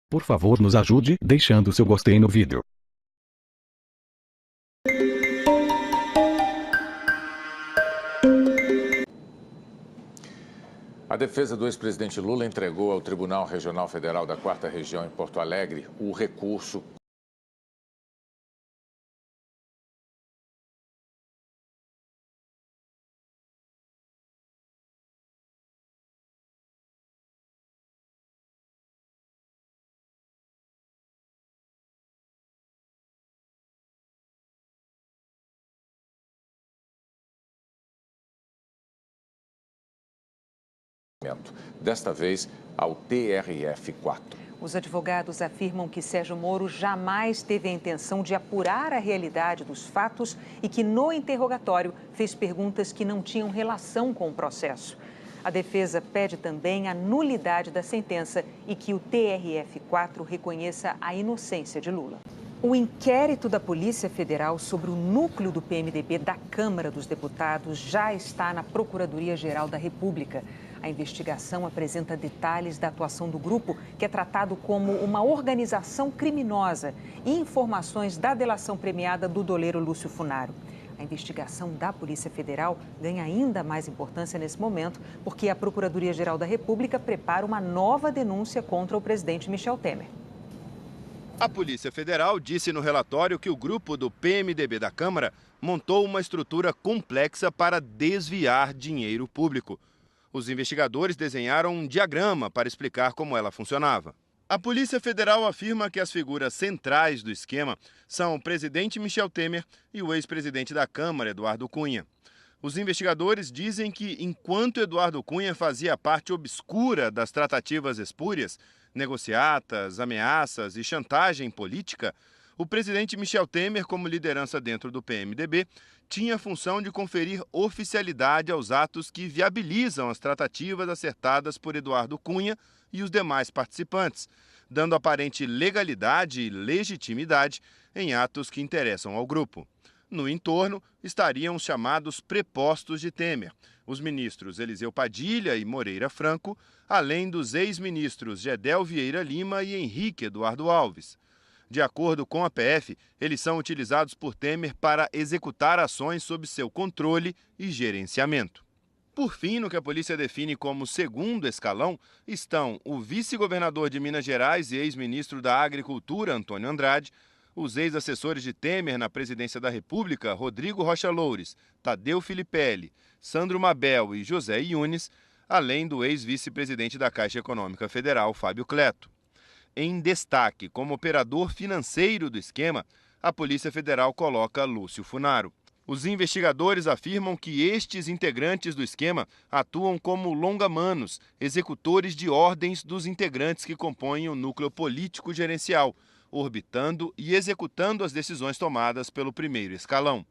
Por favor, nos ajude deixando seu gostei no vídeo. A defesa do ex-presidente Lula entregou ao Tribunal Regional Federal da 4ª Região em Porto Alegre o recurso desta vez ao TRF4. Os advogados afirmam que Sérgio Moro jamais teve a intenção de apurar a realidade dos fatos e que, no interrogatório, fez perguntas que não tinham relação com o processo. A defesa pede também a nulidade da sentença e que o TRF4 reconheça a inocência de Lula. O inquérito da Polícia Federal sobre o núcleo do PMDB da Câmara dos Deputados já está na Procuradoria-Geral da República. A investigação apresenta detalhes da atuação do grupo, que é tratado como uma organização criminosa, e informações da delação premiada do doleiro Lúcio Funaro. A investigação da Polícia Federal ganha ainda mais importância nesse momento, porque a Procuradoria-Geral da República prepara uma nova denúncia contra o presidente Michel Temer. A Polícia Federal disse no relatório que o grupo do PMDB da Câmara montou uma estrutura complexa para desviar dinheiro público. Os investigadores desenharam um diagrama para explicar como ela funcionava. A Polícia Federal afirma que as figuras centrais do esquema são o presidente Michel Temer e o ex-presidente da Câmara, Eduardo Cunha. Os investigadores dizem que, enquanto Eduardo Cunha fazia parte obscura das tratativas espúrias, negociatas, ameaças e chantagem política, o presidente Michel Temer, como liderança dentro do PMDB, tinha a função de conferir oficialidade aos atos que viabilizam as tratativas acertadas por Eduardo Cunha e os demais participantes, dando aparente legalidade e legitimidade em atos que interessam ao grupo. No entorno estariam os chamados prepostos de Temer, os ministros Eliseu Padilha e Moreira Franco, além dos ex-ministros Gedel Vieira Lima e Henrique Eduardo Alves. De acordo com a PF, eles são utilizados por Temer para executar ações sob seu controle e gerenciamento. Por fim, no que a polícia define como segundo escalão, estão o vice-governador de Minas Gerais e ex-ministro da Agricultura, Antônio Andrade, os ex-assessores de Temer na presidência da República, Rodrigo Rocha Loures, Tadeu Filipelli, Sandro Mabel e José Yunes, além do ex-vice-presidente da Caixa Econômica Federal, Fábio Cleto. Em destaque como operador financeiro do esquema, a Polícia Federal coloca Lúcio Funaro. Os investigadores afirmam que estes integrantes do esquema atuam como longa-manos, executores de ordens dos integrantes que compõem o núcleo político gerencial, orbitando e executando as decisões tomadas pelo primeiro escalão.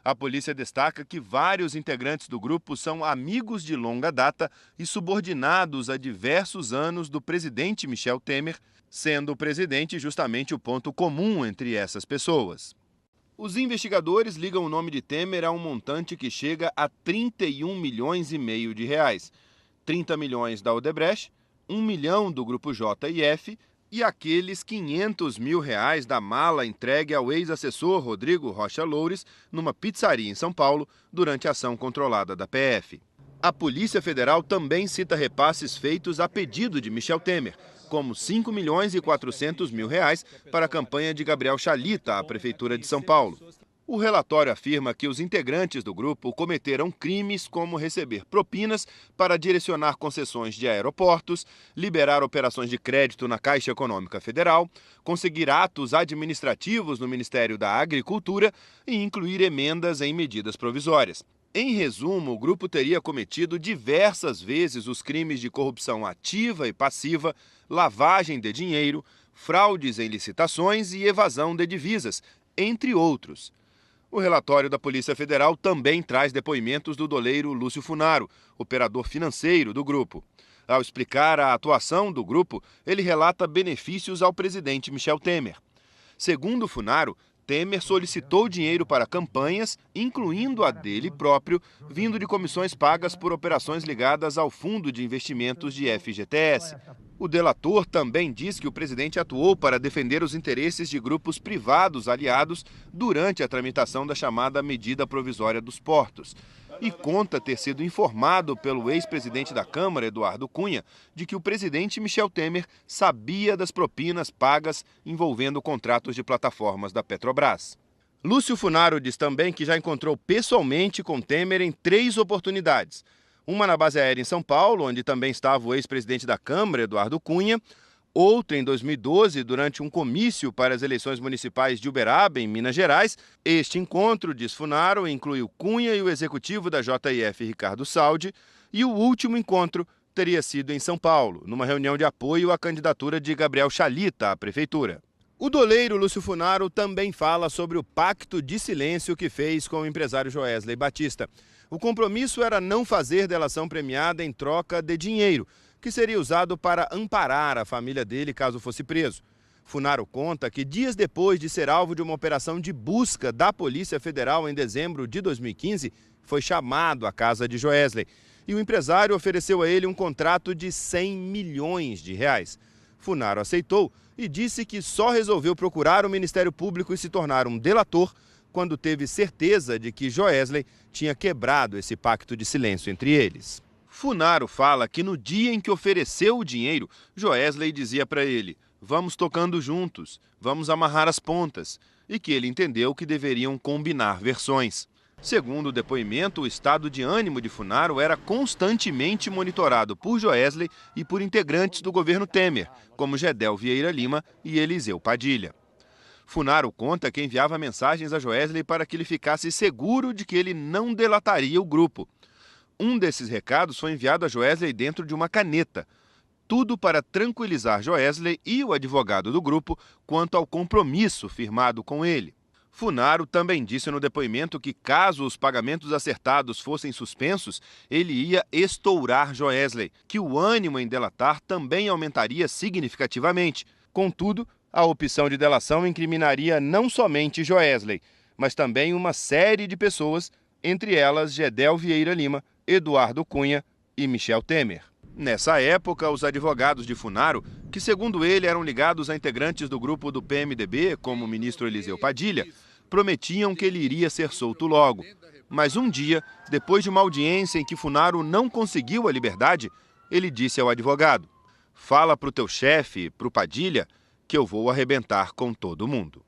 A polícia destaca que vários integrantes do grupo são amigos de longa data e subordinados há diversos anos do presidente Michel Temer, sendo o presidente justamente o ponto comum entre essas pessoas. Os investigadores ligam o nome de Temer a um montante que chega a 31 milhões e meio de reais. 30 milhões da Odebrecht, 1 milhão do grupo JF e aqueles 500 mil reais da mala entregue ao ex-assessor Rodrigo Rocha Loures numa pizzaria em São Paulo durante a ação controlada da PF. A Polícia Federal também cita repasses feitos a pedido de Michel Temer, como 5 milhões e 400 mil reais para a campanha de Gabriel Chalita à Prefeitura de São Paulo. O relatório afirma que os integrantes do grupo cometeram crimes como receber propinas para direcionar concessões de aeroportos, liberar operações de crédito na Caixa Econômica Federal, conseguir atos administrativos no Ministério da Agricultura e incluir emendas em medidas provisórias. Em resumo, o grupo teria cometido diversas vezes os crimes de corrupção ativa e passiva, lavagem de dinheiro, fraudes em licitações e evasão de divisas, entre outros. O relatório da Polícia Federal também traz depoimentos do doleiro Lúcio Funaro, operador financeiro do grupo. Ao explicar a atuação do grupo, ele relata benefícios ao presidente Michel Temer. Segundo Funaro, Temer solicitou dinheiro para campanhas, incluindo a dele próprio, vindo de comissões pagas por operações ligadas ao Fundo de Investimentos de FGTS. O delator também diz que o presidente atuou para defender os interesses de grupos privados aliados durante a tramitação da chamada medida provisória dos portos. E conta ter sido informado pelo ex-presidente da Câmara, Eduardo Cunha, de que o presidente Michel Temer sabia das propinas pagas envolvendo contratos de plataformas da Petrobras. Lúcio Funaro diz também que já encontrou pessoalmente com Temer em 3 oportunidades. Uma na base aérea em São Paulo, onde também estava o ex-presidente da Câmara, Eduardo Cunha. Outra em 2012, durante um comício para as eleições municipais de Uberaba, em Minas Gerais. Este encontro, diz Funaro, inclui o Cunha e o executivo da JF, Ricardo Saldi. E o último encontro teria sido em São Paulo, numa reunião de apoio à candidatura de Gabriel Chalita à prefeitura. O doleiro Lúcio Funaro também fala sobre o pacto de silêncio que fez com o empresário Joesley Batista. O compromisso era não fazer delação premiada em troca de dinheiro, que seria usado para amparar a família dele caso fosse preso. Funaro conta que dias depois de ser alvo de uma operação de busca da Polícia Federal em dezembro de 2015, foi chamado à casa de Joesley. E o empresário ofereceu a ele um contrato de 100 milhões de reais. Funaro aceitou e disse que só resolveu procurar o Ministério Público e se tornar um delator quando teve certeza de que Joesley tinha quebrado esse pacto de silêncio entre eles. Funaro fala que no dia em que ofereceu o dinheiro, Joesley dizia para ele: "Vamos tocando juntos, vamos amarrar as pontas", e que ele entendeu que deveriam combinar versões. Segundo o depoimento, o estado de ânimo de Funaro era constantemente monitorado por Joesley e por integrantes do governo Temer, como Gedel Vieira Lima e Eliseu Padilha. Funaro conta que enviava mensagens a Joesley para que ele ficasse seguro de que ele não delataria o grupo. Um desses recados foi enviado a Joesley dentro de uma caneta. Tudo para tranquilizar Joesley e o advogado do grupo quanto ao compromisso firmado com ele. Funaro também disse no depoimento que, caso os pagamentos acertados fossem suspensos, ele ia estourar Joesley, que o ânimo em delatar também aumentaria significativamente. Contudo, a opção de delação incriminaria não somente Joesley, mas também uma série de pessoas, entre elas Gedel Vieira Lima, Eduardo Cunha e Michel Temer. Nessa época, os advogados de Funaro, que segundo ele eram ligados a integrantes do grupo do PMDB, como o ministro Eliseu Padilha, prometiam que ele iria ser solto logo. Mas um dia, depois de uma audiência em que Funaro não conseguiu a liberdade, ele disse ao advogado: "Fala pro teu chefe, pro Padilha, que eu vou arrebentar com todo mundo."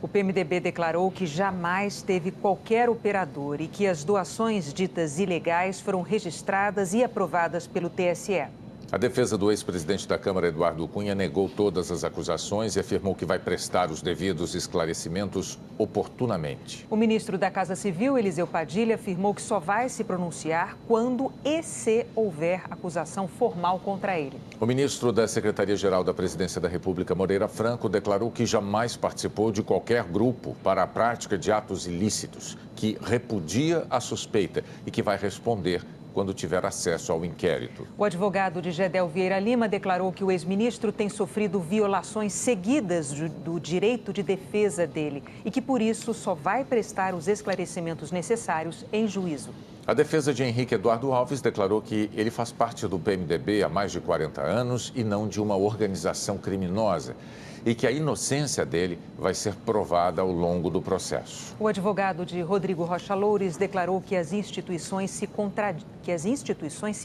O PMDB declarou que jamais teve qualquer operador e que as doações ditas ilegais foram registradas e aprovadas pelo TSE. A defesa do ex-presidente da Câmara, Eduardo Cunha, negou todas as acusações e afirmou que vai prestar os devidos esclarecimentos oportunamente. O ministro da Casa Civil, Eliseu Padilha, afirmou que só vai se pronunciar quando e se houver acusação formal contra ele. O ministro da Secretaria-Geral da Presidência da República, Moreira Franco, declarou que jamais participou de qualquer grupo para a prática de atos ilícitos, que repudia a suspeita e que vai responder quando tiver acesso ao inquérito. O advogado de Gedel Vieira Lima declarou que o ex-ministro tem sofrido violações seguidas do direito de defesa dele e que, por isso, só vai prestar os esclarecimentos necessários em juízo. A defesa de Henrique Eduardo Alves declarou que ele faz parte do PMDB há mais de 40 anos e não de uma organização criminosa, e que a inocência dele vai ser provada ao longo do processo. O advogado de Rodrigo Rocha Loures declarou que as instituições se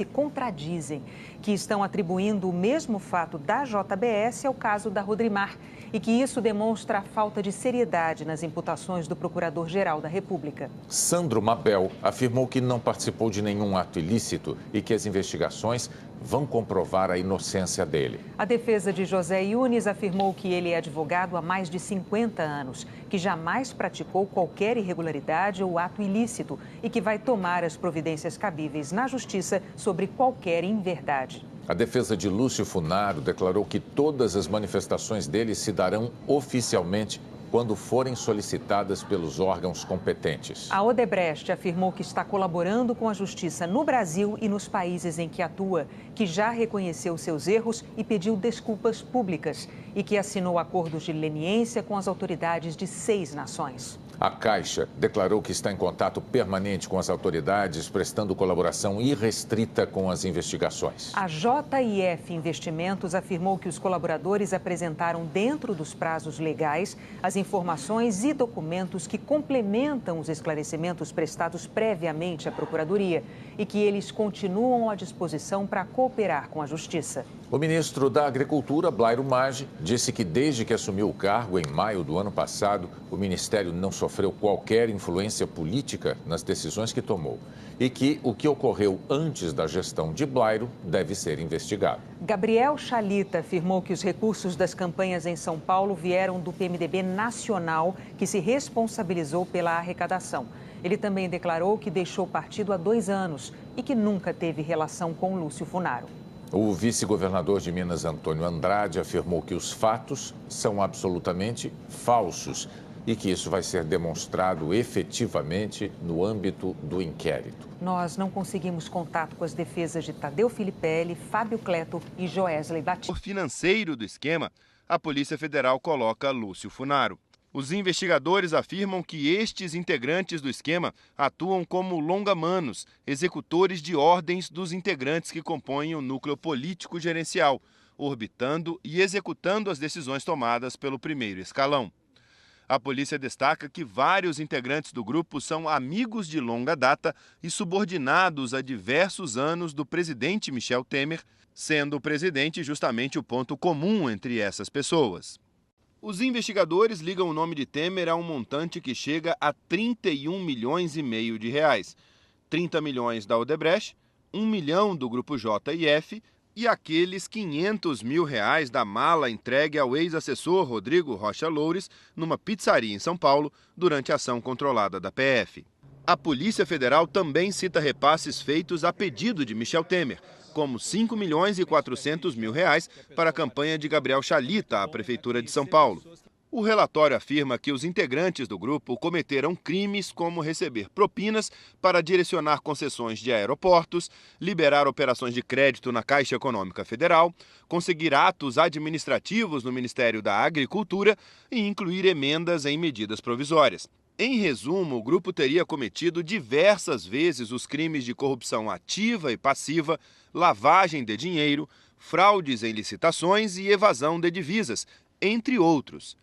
contradizem, que estão atribuindo o mesmo fato da JBS ao caso da Rodrimar e que isso demonstra a falta de seriedade nas imputações do Procurador-Geral da República. Sandro Mabel afirmou que não participou de nenhum ato ilícito e que as investigações vão comprovar a inocência dele. A defesa de José Yunes afirmou que ele é advogado há mais de 50 anos, que jamais praticou qualquer irregularidade ou ato ilícito e que vai tomar as providências cabíveis na justiça sobre qualquer inverdade. A defesa de Lúcio Funaro declarou que todas as manifestações dele se darão oficialmente quando forem solicitadas pelos órgãos competentes. A Odebrecht afirmou que está colaborando com a justiça no Brasil e nos países em que atua, que já reconheceu seus erros e pediu desculpas públicas e que assinou acordos de leniência com as autoridades de 6 nações. A Caixa declarou que está em contato permanente com as autoridades, prestando colaboração irrestrita com as investigações. A JIF Investimentos afirmou que os colaboradores apresentaram, dentro dos prazos legais, as informações e documentos que complementam os esclarecimentos prestados previamente à Procuradoria e que eles continuam à disposição para cooperar com a Justiça. O ministro da Agricultura, Blairo Maggi, disse que desde que assumiu o cargo em maio do ano passado, o ministério não sofreu qualquer influência política nas decisões que tomou e que o que ocorreu antes da gestão de Blairo deve ser investigado. Gabriel Chalita afirmou que os recursos das campanhas em São Paulo vieram do PMDB nacional, que se responsabilizou pela arrecadação. Ele também declarou que deixou o partido há 2 anos e que nunca teve relação com Lúcio Funaro. O vice-governador de Minas, Antônio Andrade, afirmou que os fatos são absolutamente falsos e que isso vai ser demonstrado efetivamente no âmbito do inquérito. Nós não conseguimos contato com as defesas de Tadeu Filipelli, Fábio Cleto e Joesley Batista. O financeiro do esquema, a Polícia Federal coloca Lúcio Funaro. Os investigadores afirmam que estes integrantes do esquema atuam como longa-manos, executores de ordens dos integrantes que compõem o núcleo político gerencial, orbitando e executando as decisões tomadas pelo primeiro escalão. A polícia destaca que vários integrantes do grupo são amigos de longa data e subordinados há diversos anos do presidente Michel Temer, sendo o presidente justamente o ponto comum entre essas pessoas. Os investigadores ligam o nome de Temer a um montante que chega a 31,5 milhões de reais. 30 milhões da Odebrecht, 1 milhão do grupo JIF e aqueles 500 mil reais da mala entregue ao ex-assessor Rodrigo Rocha Loures numa pizzaria em São Paulo durante a ação controlada da PF. A Polícia Federal também cita repasses feitos a pedido de Michel Temer, como 5 milhões e 400 mil reais para a campanha de Gabriel Chalita à Prefeitura de São Paulo. O relatório afirma que os integrantes do grupo cometeram crimes como receber propinas para direcionar concessões de aeroportos, liberar operações de crédito na Caixa Econômica Federal, conseguir atos administrativos no Ministério da Agricultura e incluir emendas em medidas provisórias. Em resumo, o grupo teria cometido diversas vezes os crimes de corrupção ativa e passiva, lavagem de dinheiro, fraudes em licitações e evasão de divisas, entre outros.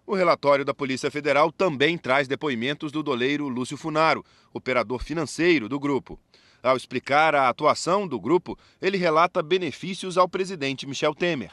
O relatório da Polícia Federal também traz depoimentos do doleiro Lúcio Funaro, operador financeiro do grupo. Ao explicar a atuação do grupo, ele relata benefícios ao presidente Michel Temer.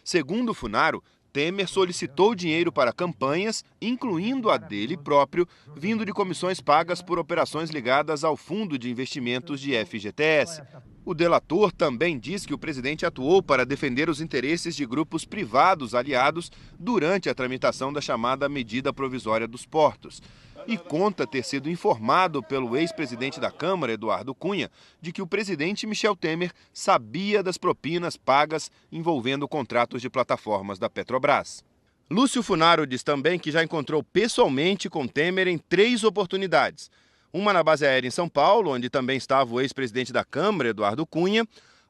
Segundo Funaro, Temer solicitou dinheiro para campanhas, incluindo a dele próprio, vindo de comissões pagas por operações ligadas ao Fundo de Investimentos de FGTS. O delator também diz que o presidente atuou para defender os interesses de grupos privados aliados durante a tramitação da chamada Medida Provisória dos Portos. E conta ter sido informado pelo ex-presidente da Câmara, Eduardo Cunha, de que o presidente Michel Temer sabia das propinas pagas envolvendo contratos de plataformas da Petrobras. Lúcio Funaro diz também que já encontrou pessoalmente com Temer em 3 oportunidades. Uma na base aérea em São Paulo, onde também estava o ex-presidente da Câmara, Eduardo Cunha.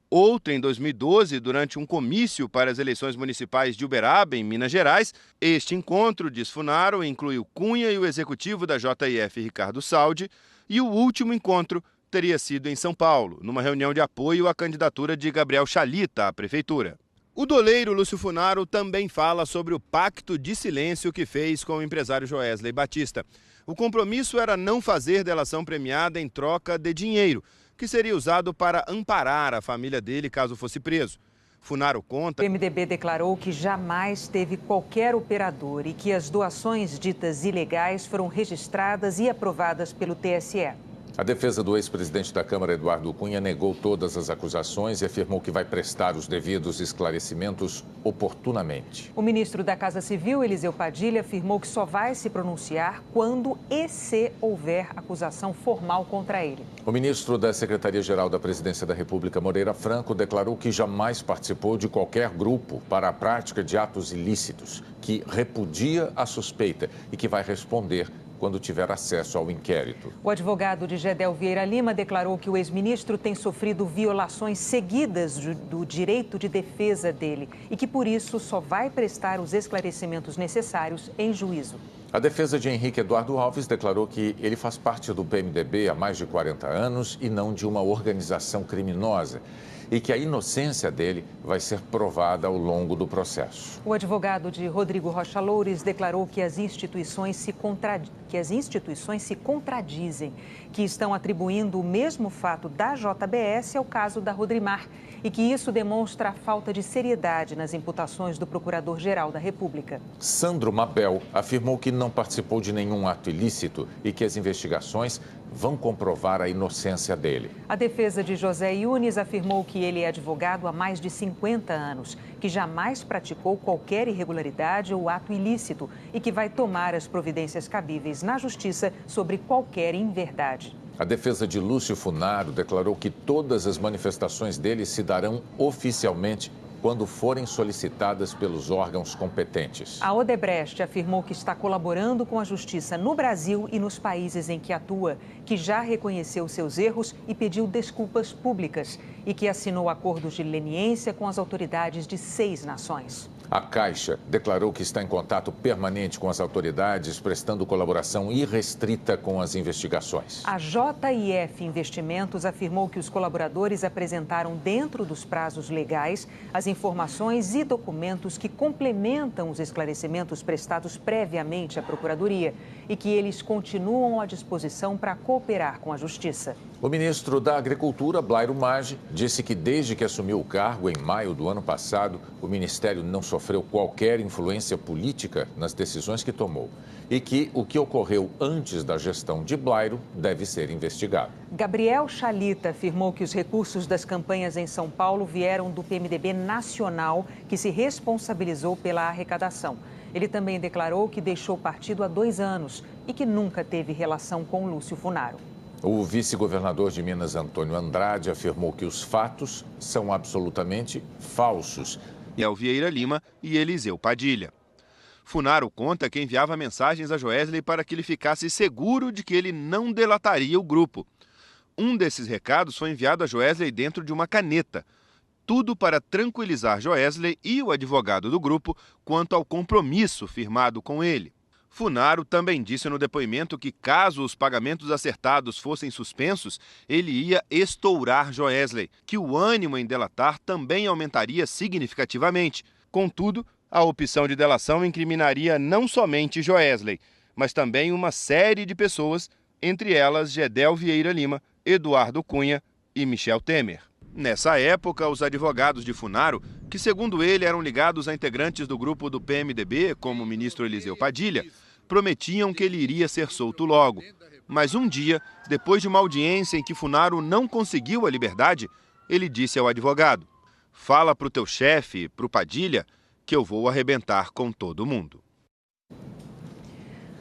Outra em 2012, durante um comício para as eleições municipais de Uberaba, em Minas Gerais. Este encontro, diz Funaro, inclui o Cunha e o executivo da JIF, Ricardo Saldi. E o último encontro teria sido em São Paulo, numa reunião de apoio à candidatura de Gabriel Chalita à prefeitura. O doleiro Lúcio Funaro também fala sobre o pacto de silêncio que fez com o empresário Joesley Batista. O compromisso era não fazer delação premiada em troca de dinheiro, que seria usado para amparar a família dele caso fosse preso. Funaro conta... O PMDB declarou que jamais teve qualquer operador e que as doações ditas ilegais foram registradas e aprovadas pelo TSE. A defesa do ex-presidente da Câmara, Eduardo Cunha, negou todas as acusações e afirmou que vai prestar os devidos esclarecimentos oportunamente. O ministro da Casa Civil, Eliseu Padilha, afirmou que só vai se pronunciar quando e se houver acusação formal contra ele. O ministro da Secretaria-Geral da Presidência da República, Moreira Franco, declarou que jamais participou de qualquer grupo para a prática de atos ilícitos, que repudia a suspeita e que vai responder quando tiver acesso ao inquérito. O advogado de Gedel Vieira Lima declarou que o ex-ministro tem sofrido violações seguidas do direito de defesa dele e que, por isso, só vai prestar os esclarecimentos necessários em juízo. A defesa de Henrique Eduardo Alves declarou que ele faz parte do PMDB há mais de 40 anos e não de uma organização criminosa, e que a inocência dele vai ser provada ao longo do processo. O advogado de Rodrigo Rocha Loures declarou que as instituições se contradizem, que estão atribuindo o mesmo fato da JBS ao caso da Rodrimar e que isso demonstra a falta de seriedade nas imputações do Procurador-Geral da República. Sandro Mabel afirmou que não participou de nenhum ato ilícito e que as investigações vão comprovar a inocência dele. A defesa de José Yunes afirmou que ele é advogado há mais de 50 anos, que jamais praticou qualquer irregularidade ou ato ilícito e que vai tomar as providências cabíveis na Justiça sobre qualquer inverdade. A defesa de Lúcio Funaro declarou que todas as manifestações dele se darão oficialmente quando forem solicitadas pelos órgãos competentes. A Odebrecht afirmou que está colaborando com a justiça no Brasil e nos países em que atua, que já reconheceu seus erros e pediu desculpas públicas e que assinou acordos de leniência com as autoridades de 6 nações. A Caixa declarou que está em contato permanente com as autoridades, prestando colaboração irrestrita com as investigações. A JIF Investimentos afirmou que os colaboradores apresentaram dentro dos prazos legais as informações e documentos que complementam os esclarecimentos prestados previamente à Procuradoria e que eles continuam à disposição para cooperar com a Justiça. O ministro da Agricultura, Blairo Maggi, disse que desde que assumiu o cargo em maio do ano passado, o ministério não sofreu qualquer influência política nas decisões que tomou e que o que ocorreu antes da gestão de Blairo deve ser investigado. Gabriel Chalita afirmou que os recursos das campanhas em São Paulo vieram do PMDB nacional, que se responsabilizou pela arrecadação. Ele também declarou que deixou o partido há 2 anos e que nunca teve relação com Lúcio Funaro. O vice-governador de Minas, Antônio Andrade, afirmou que os fatos são absolutamente falsos. Gedel Vieira Lima e Eliseu Padilha. Funaro conta que enviava mensagens a Joesley para que ele ficasse seguro de que ele não delataria o grupo. Um desses recados foi enviado a Joesley dentro de uma caneta. Tudo para tranquilizar Joesley e o advogado do grupo quanto ao compromisso firmado com ele. Funaro também disse no depoimento que, caso os pagamentos acertados fossem suspensos, ele ia estourar Joesley, que o ânimo em delatar também aumentaria significativamente. Contudo, a opção de delação incriminaria não somente Joesley, mas também uma série de pessoas, entre elas Gedel Vieira Lima, Eduardo Cunha e Michel Temer. Nessa época, os advogados de Funaro, que segundo ele eram ligados a integrantes do grupo do PMDB, como o ministro Eliseu Padilha, prometiam que ele iria ser solto logo. Mas um dia, depois de uma audiência em que Funaro não conseguiu a liberdade, ele disse ao advogado: "Fala pro teu chefe, pro Padilha, que eu vou arrebentar com todo mundo."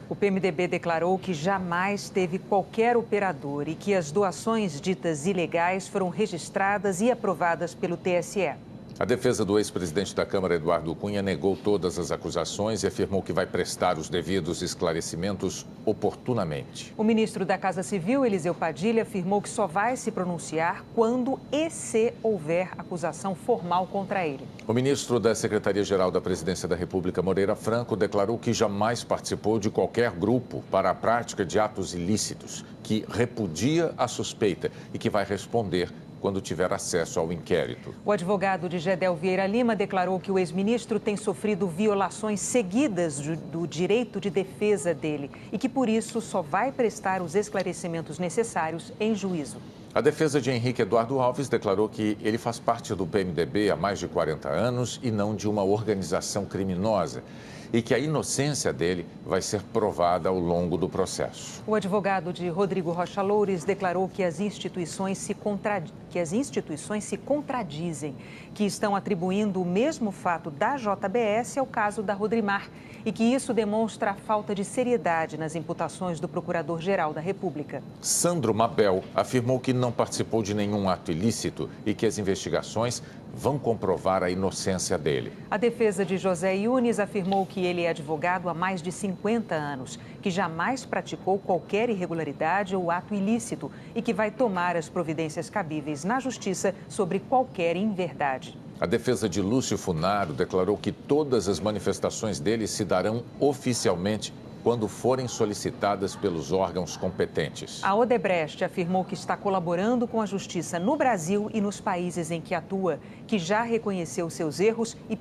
O PMDB declarou que jamais teve qualquer operador e que as doações ditas ilegais foram registradas e aprovadas pelo TSE. A defesa do ex-presidente da Câmara, Eduardo Cunha, negou todas as acusações e afirmou que vai prestar os devidos esclarecimentos oportunamente. O ministro da Casa Civil, Eliseu Padilha, afirmou que só vai se pronunciar quando e se houver acusação formal contra ele. O ministro da Secretaria-Geral da Presidência da República, Moreira Franco, declarou que jamais participou de qualquer grupo para a prática de atos ilícitos, que repudia a suspeita e que vai responder quando tiver acesso ao inquérito. O advogado de Gedel Vieira Lima declarou que o ex-ministro tem sofrido violações seguidas do direito de defesa dele e que, por isso, só vai prestar os esclarecimentos necessários em juízo. A defesa de Henrique Eduardo Alves declarou que ele faz parte do PMDB há mais de 40 anos e não de uma organização criminosa, e que a inocência dele vai ser provada ao longo do processo. O advogado de Rodrigo Rocha Loures declarou que as instituições se contradizem, que estão atribuindo o mesmo fato da JBS ao caso da Rodrimar e que isso demonstra a falta de seriedade nas imputações do Procurador-Geral da República. Sandro Mabel afirmou que não participou de nenhum ato ilícito e que as investigações vão comprovar a inocência dele. A defesa de José Yunes afirmou que ele é advogado há mais de 50 anos, que jamais praticou qualquer irregularidade ou ato ilícito e que vai tomar as providências cabíveis na justiça sobre qualquer inverdade. A defesa de Lúcio Funaro declarou que todas as manifestações dele se darão oficialmente quando forem solicitadas pelos órgãos competentes. A Odebrecht afirmou que está colaborando com a justiça no Brasil e nos países em que atua, que já reconheceu seus erros e